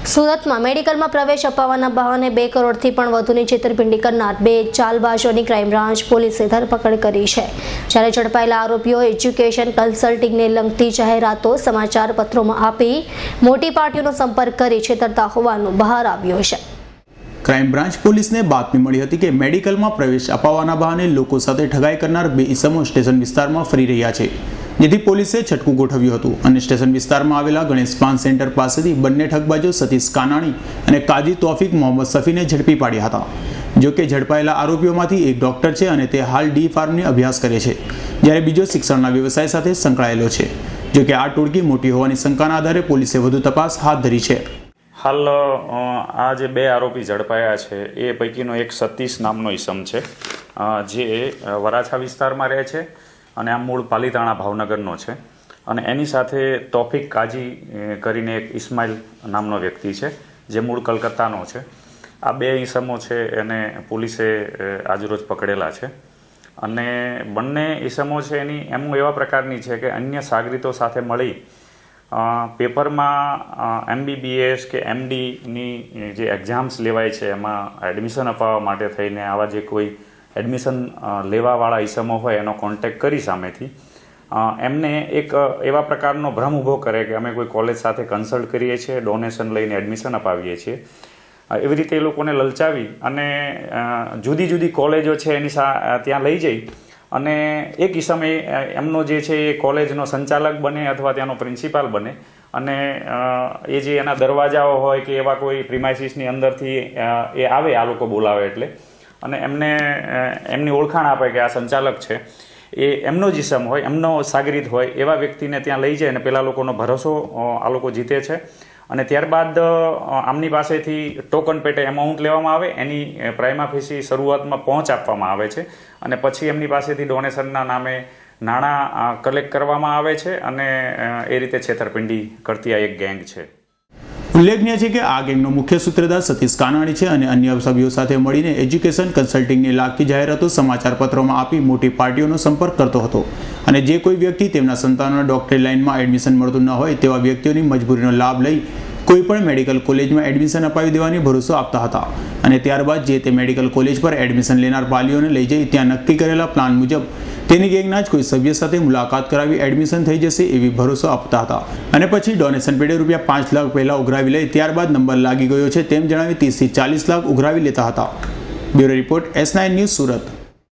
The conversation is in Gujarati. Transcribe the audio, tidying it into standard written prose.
સુરતમાં મેડિકલમાં પ્રવેશ અપાવવાના બહાને 2 કરોડથી પણ વધુની છેતરપિંડી કરનાર 2 ચાલબાજોની ક્રાઇમ બ્રાન્ચ પોલીસે ધરપકડ કરી છે. જ્યારે ઝડપાયેલા આરોપીઓ એજ્યુકેશન કન્સલ્ટિંગને લગતી જાહેરાતો સમાચાર પત્રોમાં આપી મોટી પાર્ટીઓનો સંપર્ક કરી છેતરતા હોવાનું બહાર આવ્યું છે. ક્રાઇમ બ્રાન્ચ પોલીસને બાતમી મળી હતી કે મેડિકલમાં પ્રવેશ અપાવવાના બહાને લોકો સાથે ઠગાઈ કરનાર 2 ઈસમો સ્ટેશન વિસ્તારમાં ફરી રહ્યા છે, જેથી પોલીસે છટકું ગોઠવ્યું હતું અને સ્ટેશન વિસ્તારમાં આવેલા ગણેશ પાન સેન્ટર પાસેથી બંને ઠગબાજો સતીશ કાનાણી અને કાજી તોફિક મોહમ્મદ સફીને ઝડપી પાડ્યા હતા. જો કે ઝડપાયેલા આરોપીઓમાંથી એક ડોક્ટર છે અને તે હાલ ડી ફાર્મની અભ્યાસ કરે છે, જ્યારે બીજો શિક્ષણના વ્યવસાય સાથે સંકળાયેલો છે. જો કે આ ટોળકી મોટી હોવાની શંકાના આધારે પોલીસે વધુ તપાસ હાથ ધરી છે. હાલ આ જે 2 આરોપી ઝડપાયા છે એ પૈકીનો એક સતીશ નામનો ઈસમ છે, જે વરાછા વિસ્તારમાં રહે છે અને આ મૂળ પાલીતાણા ભાવનગરનો છે. અને એની સાથે તોફિક કાજી કરીને એક ઇસ્માઇલ નામનો વ્યક્તિ છે, જે મૂળ કલકત્તાનો છે. આ 2 ઈસમો છે એને પોલીસે આજરોજ પકડેલા છે. અને બંને ઈસમો છે એની એમ એવા પ્રકારની છે કે અન્ય સાગરીતો સાથે મળી પેપરમાં MBBS કે MDની જે એક્ઝામ્સ લેવાય છે એમાં એડમિશન અપાવવા માટે થઈને આવા જે કોઈ એડમિશન લેવાવાળા ઈસમો હોય એનો કોન્ટેક્ટ કરી સામેથી એમને એક એવા પ્રકારનો ભ્રમ ઊભો કરે કે અમે કોઈ કોલેજ સાથે કન્સલ્ટ કરીએ છીએ, ડોનેશન લઈને એડમિશન અપાવીએ છીએ. એવી રીતે એ લોકોને લલચાવી અને જુદી જુદી કોલેજો છે એની ત્યાં લઈ જઈ અને એક ઈસમે એમનો જે છે એ કોલેજનો સંચાલક બને અથવા ત્યાંનો પ્રિન્સિપાલ બને અને એ જે એના દરવાજાઓ હોય કે એવા કોઈ પ્રિમાઇસીસની અંદરથી એ આવે આ લોકો બોલાવે એટલે અને એમની ઓળખાણ આપે કે આ સંચાલક છે, એ એમનો જ ઈસમ હોય, એમનો સાગરીત હોય એવા વ્યક્તિને ત્યાં લઈ જાય અને પેલા લોકોનો ભરોસો આ લોકો જીતે છે. અને ત્યારબાદ આમની પાસેથી ટોકન પેટે અમાઉન્ટ લેવામાં આવે, એની પ્રાઇમા ફેસી શરૂઆતમાં પહોંચ આપવામાં આવે છે અને પછી એમની પાસેથી ડોનેશનના નામે નાણાં કલેક્ટ કરવામાં આવે છે અને એ રીતે છેતરપિંડી કરતી આ એક ગેંગ છે. ઉલ્લેખનીય છે કે આ ગેંગનો મુખ્ય સૂત્રધાર સતીશ કાનાણી છે અને અન્ય સભ્યો સાથે મળીને એજ્યુકેશન કન્સલ્ટિંગને લાગતી જાહેરાતો સમાચાર પત્રોમાં આપી મોટી પાર્ટીઓનો સંપર્ક કરતો હતો અને જે કોઈ વ્યક્તિ તેમના સંતાનોને ડોક્ટરી લાઇનમાં એડમિશન મળતું ન હોય તેવા વ્યક્તિઓની મજબૂરીનો લાભ લઈ કોઈ પણ મેડિકલ કોલેજમાં એડમિશન અપાવી દેવાની ભરોસો આપતા હતા અને ત્યારબાદ જે તે મેડિકલ કોલેજ પર એડમિશન લેનાર વાલીઓને લઈ જઈ ત્યાં નક્કી કરેલા પ્લાન મુજબ તેની ગેંગના જ કોઈ સભ્ય સાથે મુલાકાત કરાવી એડમિશન થઈ જશે એવી ભરોસો આપતા હતા અને પછી ડોનેશન પેટે રૂપિયા 5 લાખ પહેલા ઉઘરાવી લઈ ત્યારબાદ નંબર લાગી ગયો છે તેમ જણાવી 30 થી 40 લાખ ઉઘરાવી લેતા હતા. Bureau report S9 news Surat.